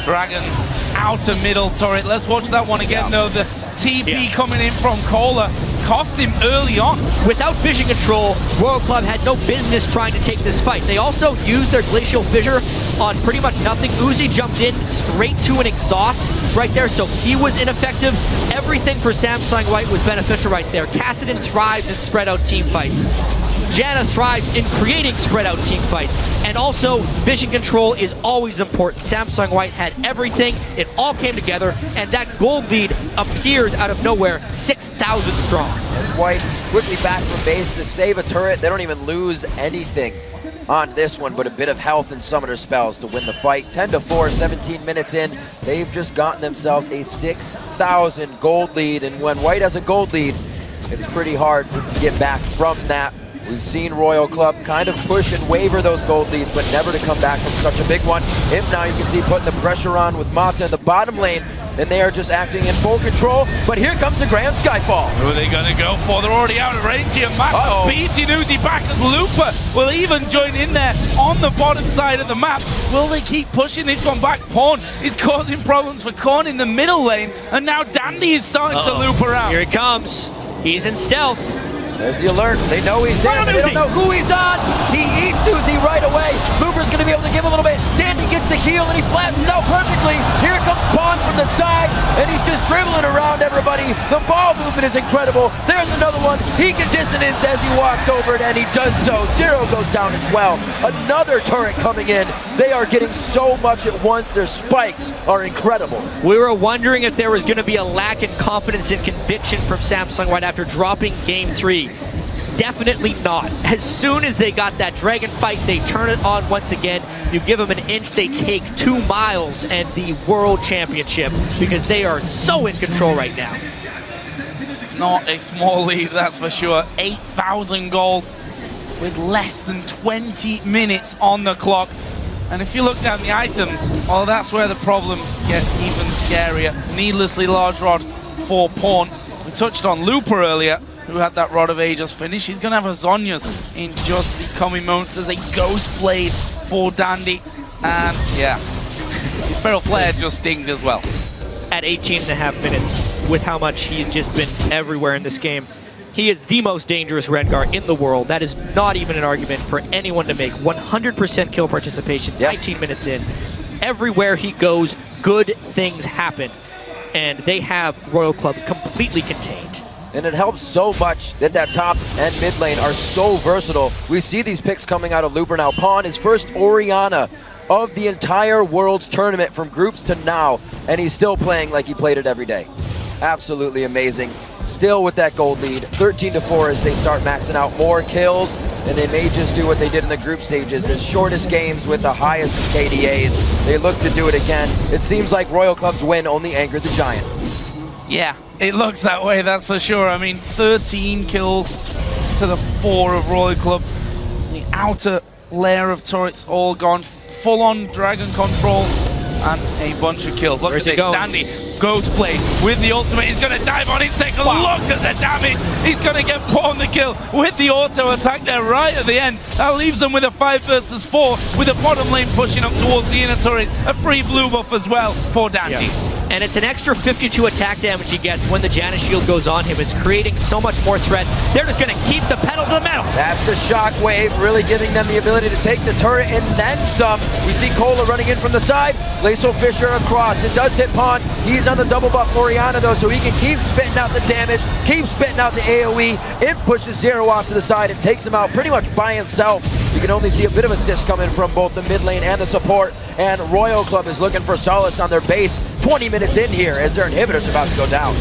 Speaker 8: Dragons outer middle turret. Let's watch that one again though. The TP coming in from Kohler cost him early on.
Speaker 9: Without vision control, Royal Club had no business trying to take this fight. They also used their Glacial Fissure on pretty much nothing. Uzi jumped in straight to an exhaust right there, so he was ineffective. Everything for Samsung White was beneficial right there. Kassadin thrives in spread out team fights. Janna thrives in creating spread out team fights. And also, vision control is always important. Samsung White had everything. It all came together, and that gold lead appears out of nowhere, 6,000 strong.
Speaker 7: And White's quickly back from base to save a turret. They don't even lose anything on this one, but a bit of health and summoner spells to win the fight. 10-4, 17 minutes in. They've just gotten themselves a 6,000 gold lead, and when White has a gold lead, it's pretty hard to get back from that. We've seen Royal Club kind of push and waver those gold leads, but never to come back from such a big one. Him now, you can see, putting the pressure on with Mata in the bottom lane, and they are just acting in full control. But here comes the Grand Skyfall.
Speaker 8: Who are they going to go for? They're already out of range here. Map beating Uzi back as Looper will even join in there on the bottom side of the map. Will they keep pushing this one back? Pawn is causing problems for Korn in the middle lane, and now Dandy is starting to loop around.
Speaker 9: Here he comes. He's in stealth.
Speaker 7: There's the alert. They know he's there, but they don't know who he's on. He eats Uzi right away. Looper's going to be able to give a little bit. Dandy gets the heal, and he flashes out perfectly. Here comes Pawn from the side, and he's just dribbling around everybody. The ball movement is incredible. There's another one. He can dissonance as he walks over it, and he does so. Zero goes down as well. Another turret coming in. They are getting so much at once. Their spikes are incredible.
Speaker 9: We were wondering if there was going to be a lack in confidence and conviction from Samsung White after dropping Game 3. Definitely not. As soon as they got that Dragon fight, they turn it on once again. You give them an inch, they take 2 miles and the World Championship, because they are so in control right now.
Speaker 8: It's not a small lead, that's for sure. 8,000 gold with less than 20 minutes on the clock. And if you look down the items, well, that's where the problem gets even scarier. Needlessly large rod for Pawn. We touched on Looper earlier, who had that Rod of Ages finish. He's going to have a Zhonya's in just the coming moments as a Ghost Blade for Dandy. And yeah, his Feral Flare just dinged as well.
Speaker 9: At 18.5 minutes, with how much he's just been everywhere in this game, he is the most dangerous Rengar in the world. That is not even an argument for anyone to make. 100% kill participation, 19 minutes in. Everywhere he goes, good things happen. And they have Royal Club completely contained.
Speaker 7: And it helps so much that top and mid lane are so versatile. We see these picks coming out of Looper now. Pawn, his first Orianna of the entire Worlds tournament from groups to now, and he's still playing like he played it every day. Absolutely amazing. Still with that gold lead, 13-4 as they start maxing out more kills, and they may just do what they did in the group stages, the shortest games with the highest KDAs. They look to do it again. It seems like Royal Club's win only anchored the Giant.
Speaker 8: Yeah, it looks that way, that's for sure. I mean, 13 kills to the 4 of Royal Club. The outer layer of turrets all gone. Full-on Dragon control. and a bunch of kills. Look
Speaker 9: Where's
Speaker 8: at
Speaker 9: he
Speaker 8: this.
Speaker 9: going?
Speaker 8: Dandy, Ghost Blade with the ultimate. He's going to dive on it. Take a look at the damage. He's going to get put on the kill with the auto attack there right at the end. That leaves them with a 5 versus 4 with the bottom lane pushing up towards the inner turret. A free blue buff as well for Dandy.
Speaker 9: And it's an extra 52 attack damage he gets when the Janus shield goes on him. It's creating so much more threat. They're just going to keep the pedal to the metal.
Speaker 7: That's the shockwave, really giving them the ability to take the turret and then some. We see Cola running in from the side. Glacial Fisher across. It does hit Pawn. He's on the double buff Oriana though, so he can keep spitting out the damage, keep spitting out the AoE. It pushes Zero off to the side and takes him out pretty much by himself. You can only see a bit of assist coming from both the mid lane and the support. And Royal Club is looking for solace on their base 20 minutes in here as their inhibitor's about to go down.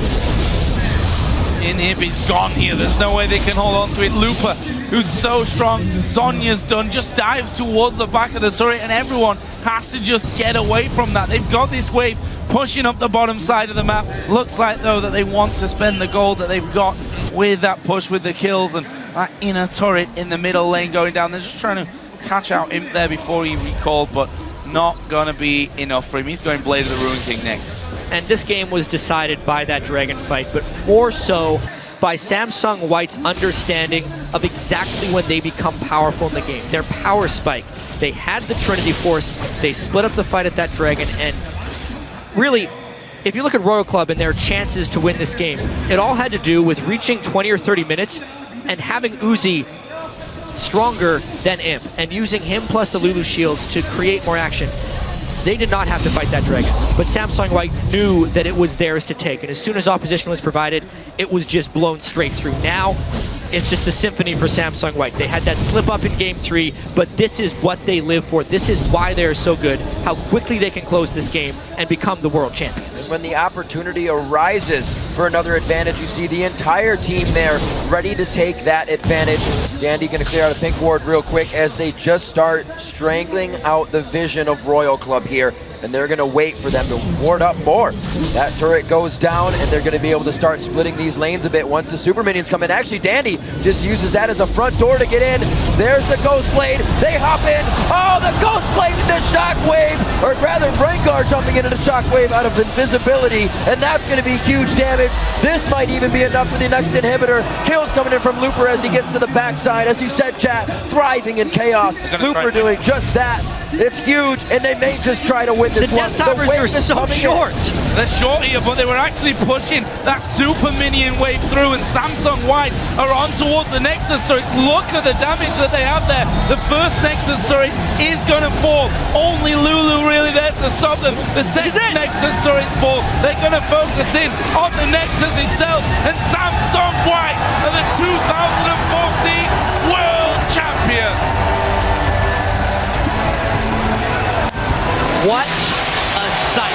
Speaker 8: Inhib is gone here. There's no way they can hold on to it. Looper, who's so strong. Zonya's done. Just dives towards the back of the turret, and everyone has to just get away from that. They've got this wave pushing up the bottom side of the map. Looks like, though, that they want to spend the gold that they've got with that push, with the kills, and that inner turret in the middle lane going down. They're just trying to catch out Imp there before he recalled, but not going to be enough for him. He's going Blade of the Ruin King next.
Speaker 9: And this game was decided by that dragon fight, but more so by Samsung White's understanding of exactly when they become powerful in the game. Their power spike. They had the Trinity Force, they split up the fight at that dragon, and really, if you look at Royal Club and their chances to win this game, it all had to do with reaching 20 or 30 minutes and having Uzi stronger than Imp, and using him plus the Lulu shields to create more action. They did not have to fight that dragon, but Samsung White knew that it was theirs to take, and as soon as opposition was provided, it was just blown straight through. Now, it's just the symphony for Samsung White. They had that slip up in game 3, but this is what they live for. This is why they're so good, how quickly they can close this game and become the world champions.
Speaker 7: When the opportunity arises for another advantage, you see the entire team there ready to take that advantage. Dandy gonna clear out a pink ward real quick as they just start strangling out the vision of Royal Club here, and they're gonna wait for them to ward up more. That turret goes down, and they're gonna be able to start splitting these lanes a bit once the super minions come in. Actually, Dandy just uses that as a front door to get in. There's the Ghost Blade. They hop in. Oh, the Ghost Blade into Shockwave, or rather, Rengar jumping into the Shockwave out of invisibility, and that's gonna be huge damage. This might even be enough for the next inhibitor. Kills coming in from Looper as he gets to the backside. As you said, chat, thriving in chaos. Looper doing just that. It's huge, and they may just try to win this one.
Speaker 9: The death toppers are so short.
Speaker 8: They're short here, but they were actually pushing that super minion wave through, and Samsung White are on towards the Nexus turrets. Look at the damage that they have there. The first Nexus turret is going to fall. Only Lulu really there to stop them. The second Nexus turret fall. They're going to focus in on the Nexus itself, and Samsung White are the 2014 World Champions.
Speaker 9: What a sight.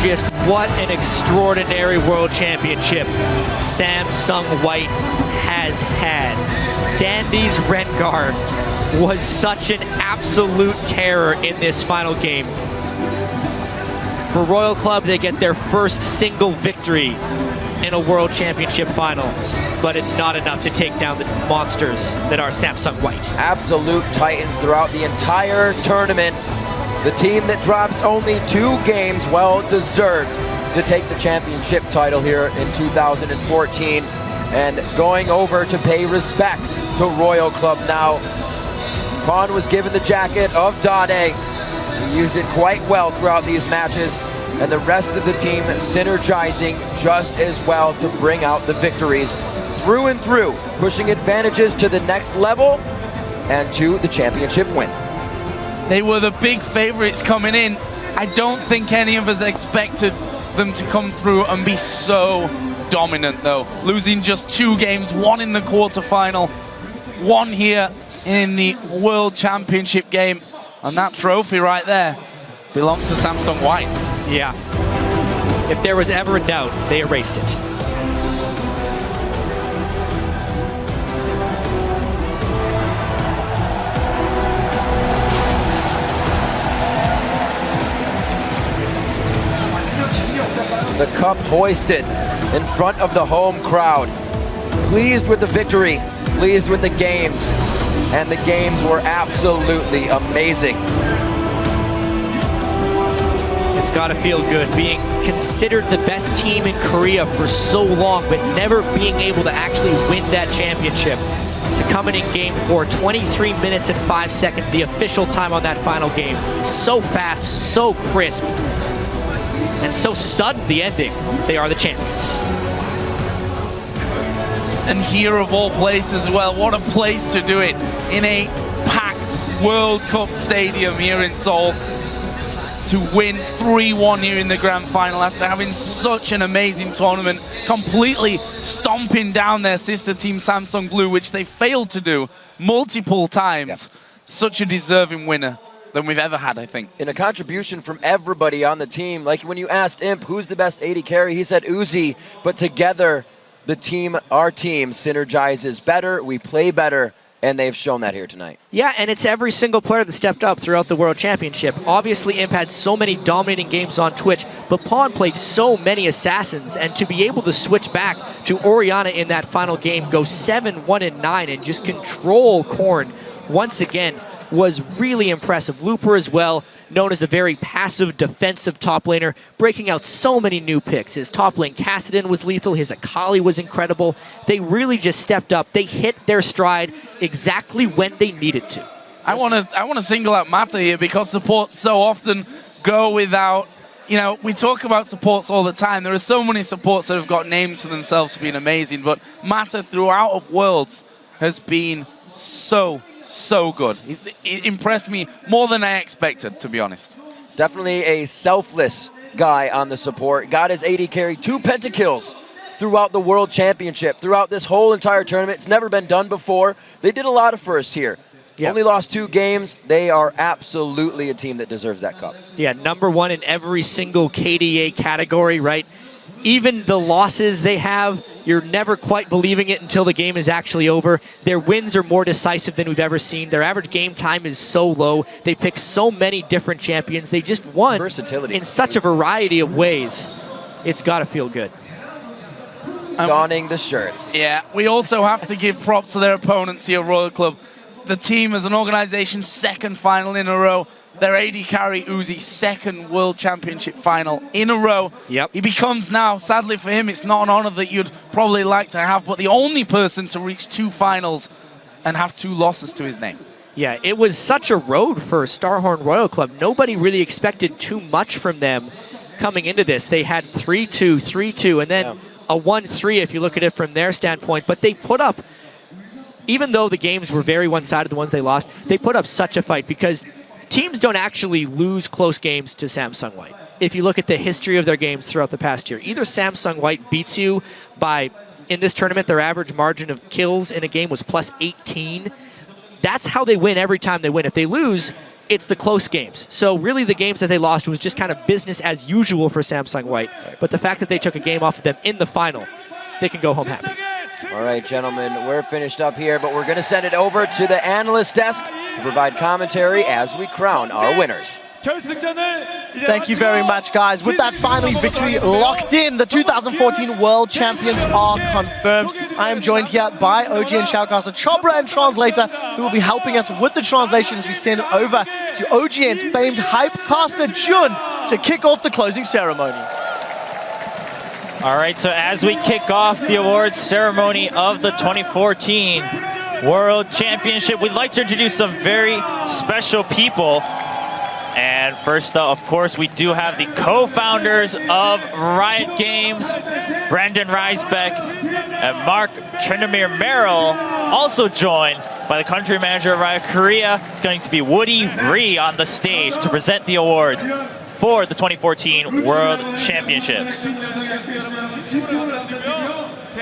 Speaker 9: Just what an extraordinary world championship Samsung White has had. Dandy's Rengar was such an absolute terror in this final game. For Royal Club, they get their first single victory in a World Championship final, but it's not enough to take down the monsters that are Samsung White.
Speaker 7: Absolute titans throughout the entire tournament. The team that drops only 2 games, well deserved to take the championship title here in 2014. And going over to pay respects to Royal Club now. Vaughn was given the jacket of Dade. He used it quite well throughout these matches, and the rest of the team synergizing just as well to bring out the victories through and through, pushing advantages to the next level and to the championship win.
Speaker 8: They were the big favorites coming in. I don't think any of us expected them to come through and be so dominant, though. Losing just 2 games, 1 in the quarterfinal, 1 here in the World Championship game. And that trophy right there belongs to Samsung White.
Speaker 9: Yeah. If there was ever a doubt, they erased it.
Speaker 7: The cup hoisted in front of the home crowd. pleased with the victory, pleased with the games, and the games were absolutely amazing.
Speaker 9: It's got to feel good being considered the best team in Korea for so long, but never being able to actually win that championship. To come in game 4, 23 minutes and 5 seconds, the official time on that final game. So fast, so crisp, and so sudden the ending. They are the champions.
Speaker 8: And here of all places as well, what a place to do it in a packed World Cup stadium here in Seoul. To win 3-1 here in the grand final after having such an amazing tournament, completely stomping down their sister team Samsung Blue, which they failed to do multiple times.
Speaker 7: Yep.
Speaker 8: Such a deserving winner than we've ever had, I think.
Speaker 7: In a contribution from everybody on the team, like when you asked Imp who's the best AD carry, he said Uzi, but together the team, our team, synergizes better, we play better, and they've shown that here tonight.
Speaker 9: Yeah, and it's every single player that stepped up throughout the World Championship. Obviously, Imp had so many dominating games on Twitch, but Pawn played so many assassins, and to be able to switch back to Orianna in that final game, go 7-1-9, and just control Korn once again was really impressive. Looper as well, known as a very passive defensive top laner, breaking out so many new picks. His top lane Kassadin was lethal, his Akali was incredible. They really just stepped up. They hit their stride exactly when they needed to.
Speaker 8: I want to single out Mata here because supports so often go without, you know, we talk about supports all the time. There are so many supports that have got names for themselves for being amazing, but Mata throughout of Worlds has been so good. He impressed me more than I expected, to be honest.
Speaker 7: Definitely a selfless guy on the support. Got his AD carry 2 pentakills throughout the World Championship, throughout this whole entire tournament. It's never been done before. They did a lot of firsts here.
Speaker 9: Yeah.
Speaker 7: Only lost 2 games. They are absolutely a team that deserves that cup.
Speaker 9: Yeah, #1 in every single KDA category, right? Even the losses they have, you're never quite believing it until the game is actually over. Their wins are more decisive than we've ever seen. Their average game time is so low. They pick so many different champions. They just won
Speaker 7: Versatility.
Speaker 9: in such a variety of ways. It's got to feel good.
Speaker 7: Donning the shirts.
Speaker 8: Yeah, we also have to give props to their opponents here, Royal Club. The team as an organization, 2nd final in a row. Their AD carry Uzi, 2nd World Championship final in a row.
Speaker 9: Yep.
Speaker 8: He becomes now, sadly for him, it's not an honor that you'd probably like to have, but the only person to reach 2 finals and have 2 losses to his name.
Speaker 9: Yeah, it was such a road for Starhorn Royal Club. Nobody really expected too much from them coming into this. They had 3-2, 3-2, and then a 1-3 if you look at it from their standpoint. But they put up, even though the games were very one-sided, the ones they lost, they put up such a fight because teams don't actually lose close games to Samsung White. If you look at the history of their games throughout the past year, either Samsung White beats you by, in this tournament, their average margin of kills in a game was +18. That's how they win every time they win. If they lose, it's the close games. So really the games that they lost was just kind of business as usual for Samsung White. But the fact that they took a game off of them in the final, they can go home happy.
Speaker 7: All right, gentlemen, we're finished up here, but we're going to send it over to the analyst desk to provide commentary as we crown our winners.
Speaker 2: Thank you very much, guys. With that final victory locked in, the 2014 World Champions are confirmed. I am joined here by OGN Shoutcaster Chobra and Translator, who will be helping us with the translation as we send it over to OGN's famed hypecaster Jun to kick off the closing ceremony.
Speaker 10: All right, so as we kick off the awards ceremony of the 2014 World Championship, we'd like to introduce some very special people. And first up, of course, we do have the co-founders of Riot Games, Brandon Reisbeck and Mark Trendomir Merrill, also joined by the country manager of Riot Korea. It's going to be Woody Ree on the stage to present the awards for the 2014 World Championships.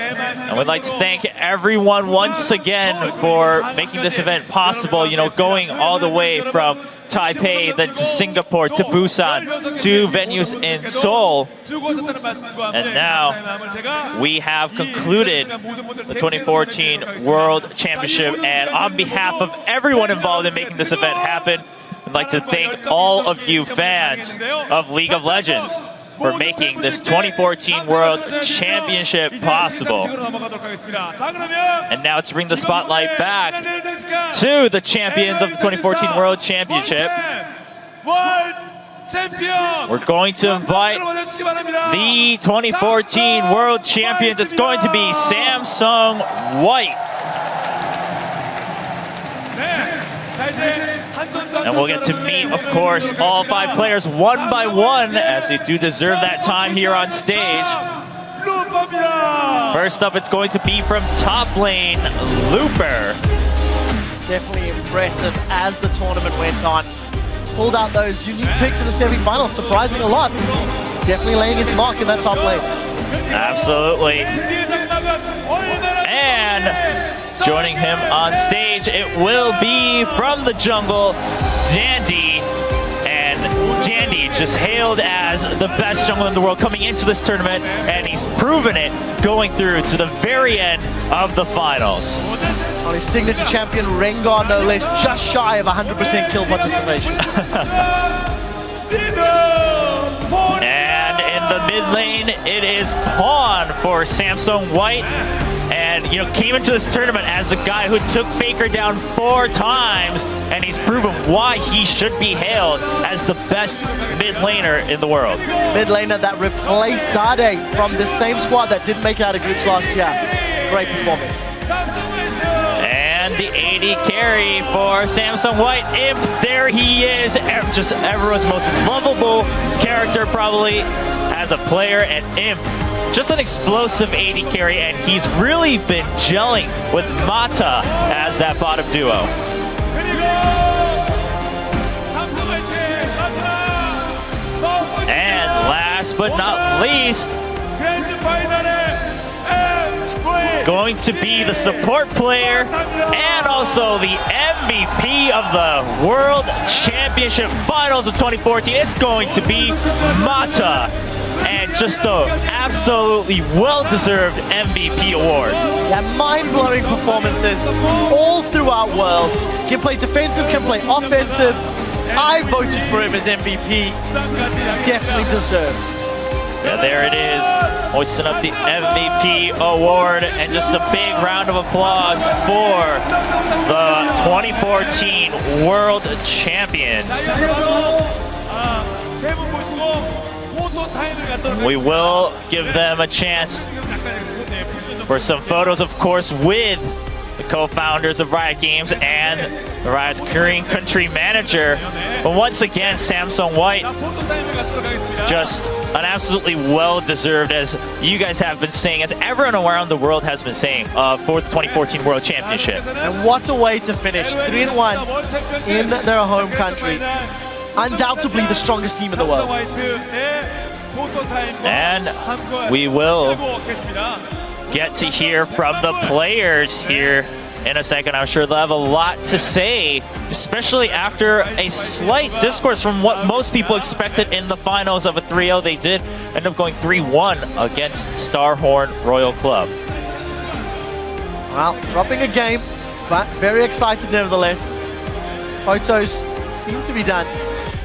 Speaker 10: And we'd like to thank everyone once again for making this event possible, you know, going all the way from Taipei, then to Singapore, to Busan, to venues in Seoul. And now we have concluded the 2014 World Championship. And on behalf of everyone involved in making this event happen, I'd like to thank all of you fans of League of Legends. for making this 2014 World Championship possible. And now to bring the spotlight back to the champions of the 2014 World Championship, we're going to invite the 2014 World Champions. It's going to be Samsung White. And we'll get to meet, of course, all 5 players one by one, as they do deserve that time here on stage. First up, it's going to be from top lane, Looper.
Speaker 2: Definitely impressive as the tournament went on. Pulled out those unique picks in the semi-finals, surprising a lot. Definitely laying his mark in that top lane.
Speaker 10: Absolutely. And joining him on stage, it will be from the jungle, Dandy. And Dandy just hailed as the best jungler in the world coming into this tournament, and he's proven it going through to the very end of the finals.
Speaker 2: On his signature champion, Rengar, no less, just shy of 100% kill participation.
Speaker 10: And in the mid lane, it is Pawn for Samsung White. And, you know, came into this tournament as a guy who took Faker down 4 times, and he's proven why he should be hailed as the best mid laner in the world.
Speaker 2: Mid laner that replaced Dade from the same squad that didn't make it out of groups last year. Great performance.
Speaker 10: And the AD carry for Samsung White. Imp, there he is. Just everyone's most lovable character probably as a player, and Imp. Just an explosive AD carry, and he's really been gelling with Mata as that bottom duo. And last but not least, going to be the support player and also the MVP of the World Championship Finals of 2014. It's going to be Mata. And just an absolutely well-deserved MVP award.
Speaker 2: Yeah, mind-blowing performances all throughout Worlds. Can play defensive, can play offensive. I voted for him as MVP. Definitely deserved.
Speaker 10: Yeah, there it is. Hoisting up the MVP award, and just a big round of applause for the 2014 World Champions. We will give them a chance for some photos, of course, with the co-founders of Riot Games and the Riot's Korean country manager. But once again, Samsung White, just an absolutely well-deserved, as you guys have been saying, as everyone around the world has been saying, for the 2014 World Championship.
Speaker 2: And what a way to finish. 3-1 in their home country. Undoubtedly the strongest team in the world.
Speaker 10: And we will get to hear from the players here in a second. I'm sure they'll have a lot to say, especially after a slight discourse from what most people expected in the finals of a 3-0. They did end up going 3-1 against Starhorn Royal Club.
Speaker 2: Well, dropping a game, but very excited nevertheless. Photos seem to be done,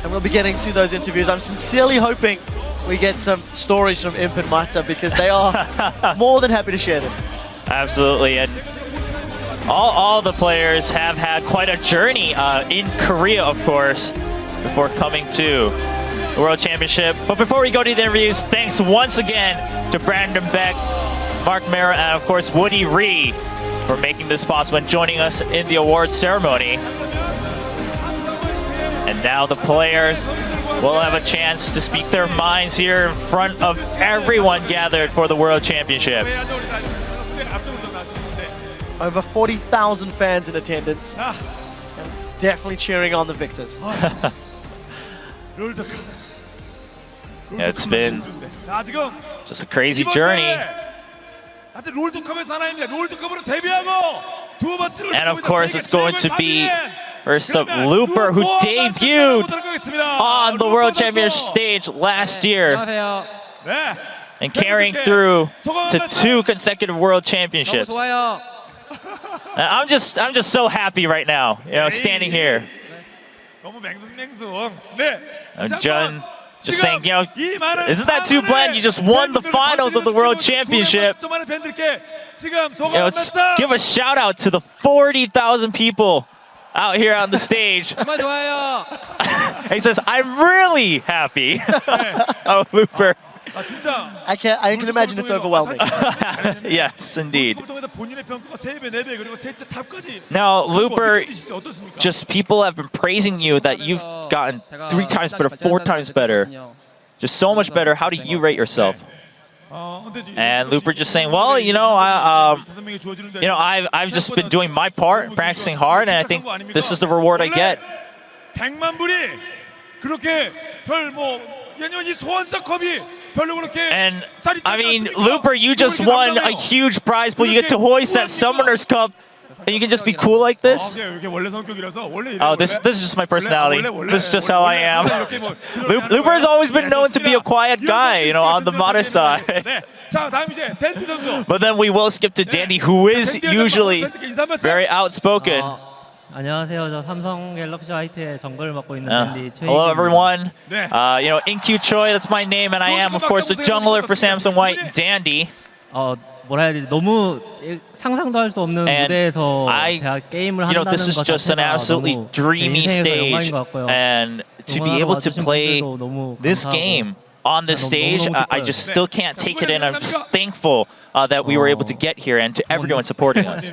Speaker 2: and we'll be getting to those interviews. I'm sincerely hoping we get some stories from Imp and Mata, because they are more than happy to share them.
Speaker 10: Absolutely, and all the players have had quite a journey in Korea, of course, before coming to the World Championship. But before we go to the interviews, thanks once again to Brandon Beck, Mark Mara, and of course Woody Ree for making this possible and joining us in the awards ceremony. And now the players will have a chance to speak their minds here in front of everyone gathered for the World Championship.
Speaker 2: Over 40,000 fans in attendance. And definitely cheering on the victors.
Speaker 10: It's been just a crazy journey. And of course, it's going to be first up Looper, who debuted on the World Championship stage last year and carrying through to 2 consecutive World Championships. I'm just so happy right now, you know, standing here. Jun just saying, you know, isn't that too bland? You just won the finals of the World Championship. You know, let's give a shout out to the 40,000 people out here on the stage. And he says, I'm really happy. Oh, Looper.
Speaker 2: I can imagine it's overwhelming.
Speaker 10: Yes, indeed. Now, Looper, just people have been praising you that you've gotten 3 times better, 4 times better. Just so much better. How do you rate yourself? And Looper just saying, well, you know, I've just been doing my part, practicing hard, and I think this is the reward I get. And I mean, Looper, you just won a huge prize pool. You get to hoist that Summoner's Cup, and you can just be cool like this. Oh, this is just my personality. This is just how I am. Looper has always been known to be a quiet guy, you know, on the Mata side. But then we will skip to Dandy, who is usually very outspoken.
Speaker 11: 안녕하세요. 저 삼성 갤럭시 화이트의 정글을 맡고 있는 밴디 최희입니다.
Speaker 10: Hello everyone. You know, Inkyu Choi, that's my name, and I am, of course, the jungler for Samsung White, Dandy.
Speaker 11: 뭐라 해야 되지? 너무 상상도 할 수 없는 무대에서 제가 게임을
Speaker 10: You know,
Speaker 11: 한다는
Speaker 10: this is
Speaker 11: 것
Speaker 10: just an
Speaker 11: 자체가
Speaker 10: absolutely
Speaker 11: 너무
Speaker 10: dreamy
Speaker 11: 제 인생에서
Speaker 10: stage,
Speaker 11: 영광인 것 같고요.
Speaker 10: and to be able to play this game on this stage, I just still can't take it in. I'm just thankful that we were able to get here, and to everyone supporting us.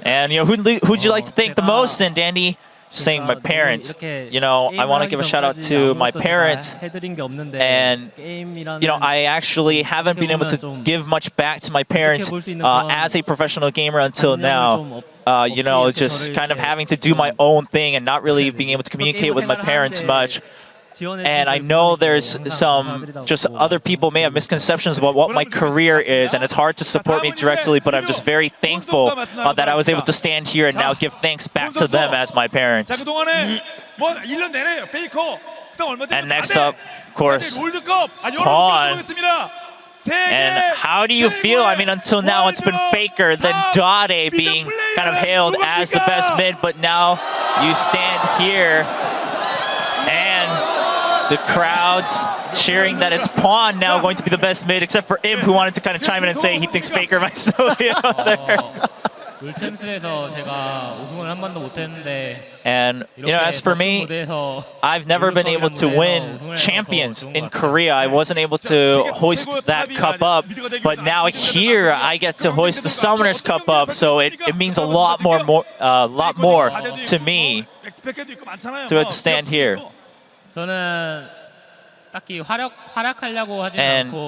Speaker 10: And you know, who'd you like to thank the most? And Dandy, just saying my parents. You know, I want to give a shout out to my parents. And you know, I actually haven't been able to give much back to my parents as a professional gamer until now. You know, just kind of having to do my own thing and not really being able to communicate with my parents much. And I know there's some just other people may have misconceptions about what my career is, and it's hard to support me directly, but I'm just very thankful that I was able to stand here and now give thanks back to them as my parents. And next up, of course, Pawn. And how do you feel? I mean, until now it's been Faker, then Dade being kind of hailed as the best mid, but now you stand here and the crowd's cheering that it's Pawn now going to be the best mid, except for Imp, who wanted to kind of chime in and say he thinks Faker might still be out there. And, you know, as for me, I've never been able to win champions in Korea. I wasn't able to hoist that cup up, but now here I get to hoist the Summoner's Cup up, so it means a lot more to me to stand here. And you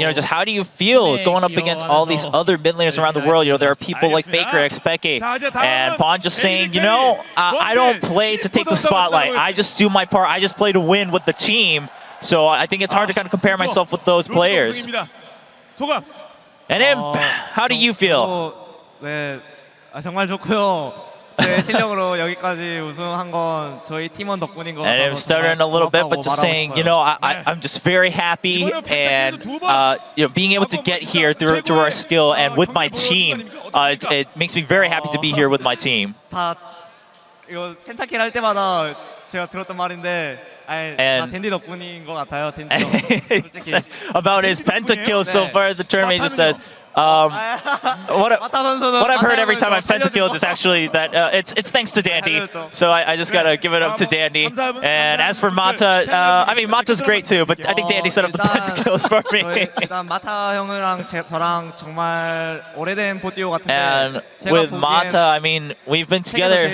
Speaker 10: know, just how do you feel going up against all these other mid laners around the world? You know, there are people like Faker, Xpeke, and Pawn just saying, you know, I don't play to take the spotlight. I just do my part. I just play to win with the team. So I think it's hard to kind of compare myself with those players. And Imp, how do you feel?
Speaker 11: 정말 좋고요. 제 실력으로 여기까지 우승한 건 저희 팀원 덕분인 것 같아요.
Speaker 10: And I'm stuttering a little bit, but just saying, you know, I'm just very happy, and you know, being able to get here through our skill and with my team, it makes me very happy to be here with my team.
Speaker 11: 다 이거 켄타키를 할 때마다 제가 들었던 말인데.
Speaker 10: And
Speaker 11: 댄디 덕분인 것 같아요. 댄디.
Speaker 10: About his pentakill so far, the tournament just says. What I've heard every time I've pentakilled is actually that it's thanks to Dandy. So I just gotta give it up to Dandy. And as for Mata, I mean Mata's great too, but I think Dandy set up the pentakills for me.
Speaker 11: 일단 마타 형이랑 저랑 정말 오래된 보티오 같은데.
Speaker 10: And with Mata, I mean we've been together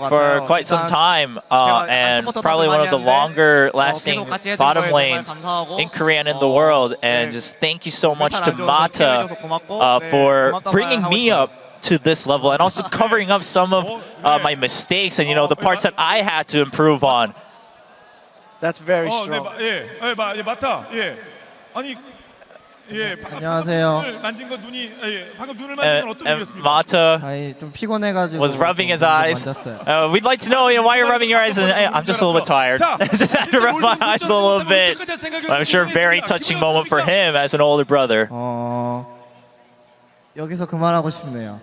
Speaker 10: for quite some time, and probably one of the longer lasting bottom lanes in Korea and in the world. And just thank you so much to Mata for bringing me up to this level and also covering up some of my mistakes and, you know, the parts that I had to improve on.
Speaker 2: That's very strong.
Speaker 11: 안녕하세요.
Speaker 10: And Mata was rubbing his eyes. We'd like to know, why you're rubbing your eyes. I'm just a little bit tired. Just had to rub my eyes a little bit. I'm sure very touching moment for him as an older brother.
Speaker 11: 여기서 그만하고 싶네요.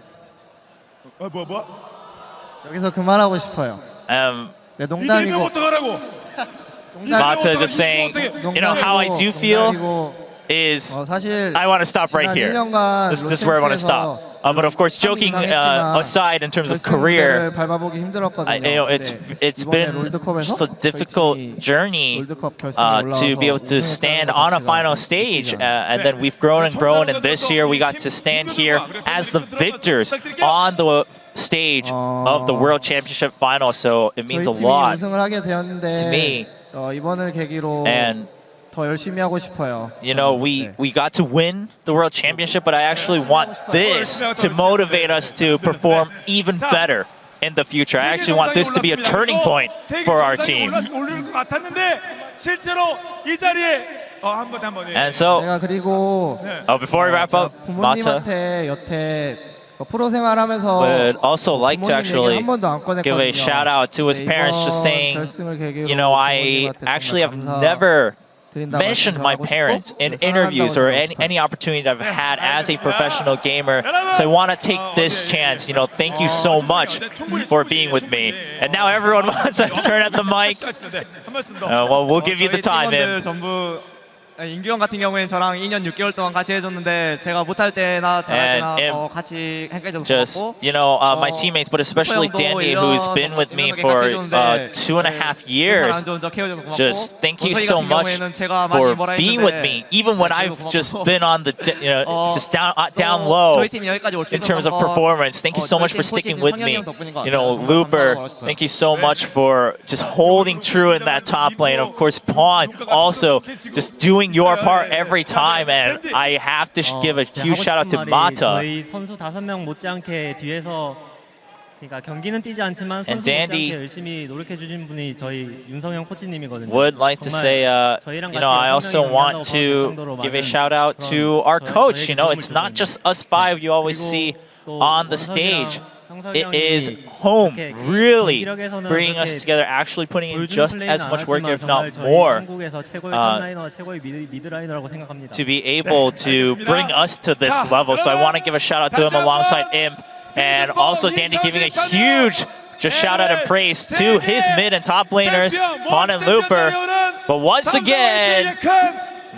Speaker 11: 여기서 그만하고 싶어요. 네, 농담이고.
Speaker 10: Mata just saying, you know, how I do feel is I want to stop right here. This is where I want to stop. But of course, joking aside, in terms of career, it's been just a difficult journey to be able to stand on a final stage, and then we've grown and grown. And this year, we got to stand here as the victors on the stage of the World Championship final. So it means a lot to me. And you know, we got to win the World Championship, but I actually want this to motivate us to perform even better in the future. I actually want this to be a turning point for our team. And so, before we wrap up, Mata would also like to actually give a shout out to his parents, just saying, you know, I actually have never mentioned my parents in interviews or any opportunity that I've had as a professional gamer. So I want to take this chance. You know, thank you so much for being with me. And now everyone wants to turn at the mic. Well, we'll give you the time, man.
Speaker 11: 인규 형 같은 경우에는 저랑 2년 6개월 동안 같이 해줬는데 제가 못할 때나 잘할 때나 같이 해줘서
Speaker 10: just, you know, my teammates, but especially Dandy, who's been with me for 2.5 years. Just thank you so much for being with me, even when I've just been on the, you know, just down low in terms of performance. Thank you so much for sticking with me. You know, Looper, thank you so much for just holding true in that top lane. Of course, Pawn also just doing your part every time, and I have to give a huge shout out to Mata. And Dandy would like to say, you know, I also want to give a shout out to our coach. You know, it's not just us five you always see on the stage. It is home really bringing us together, actually putting in just as much work, if not more, to be able to bring us to this level. So I want to give a shout out to him alongside Imp, and also Dandy giving a huge just shout out and praise to his mid and top laners, Pawn and Looper. But once again,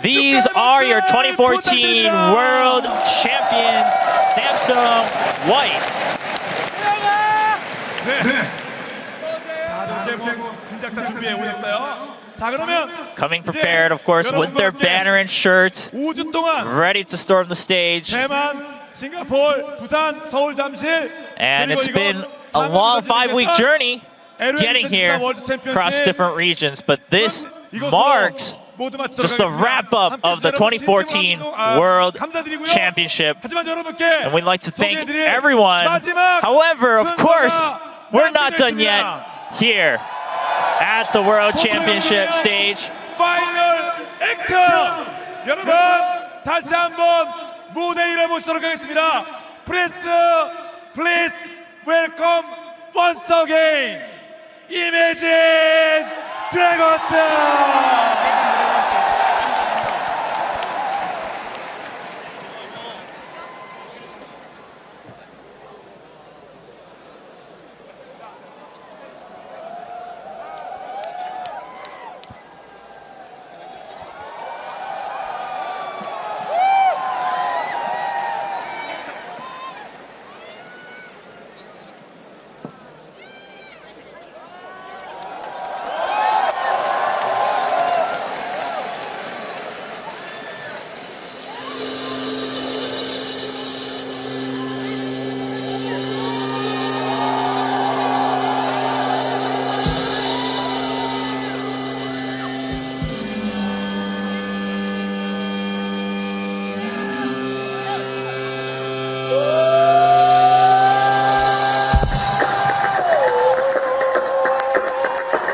Speaker 10: these are your 2014 World Champions, Samsung White. Coming prepared, of course, with their banner and shirts, ready to storm the stage. And it's been a long 5-week journey getting here across different regions, but this marks just the wrap-up of the 2014 World Championship. And we'd like to thank everyone. However, of course, we're not done yet here at the World Championship stage.
Speaker 12: Final actor! 여러분, 다시 한번 무대 위로 모시도록 하겠습니다. Please welcome once again Imagine Dragons!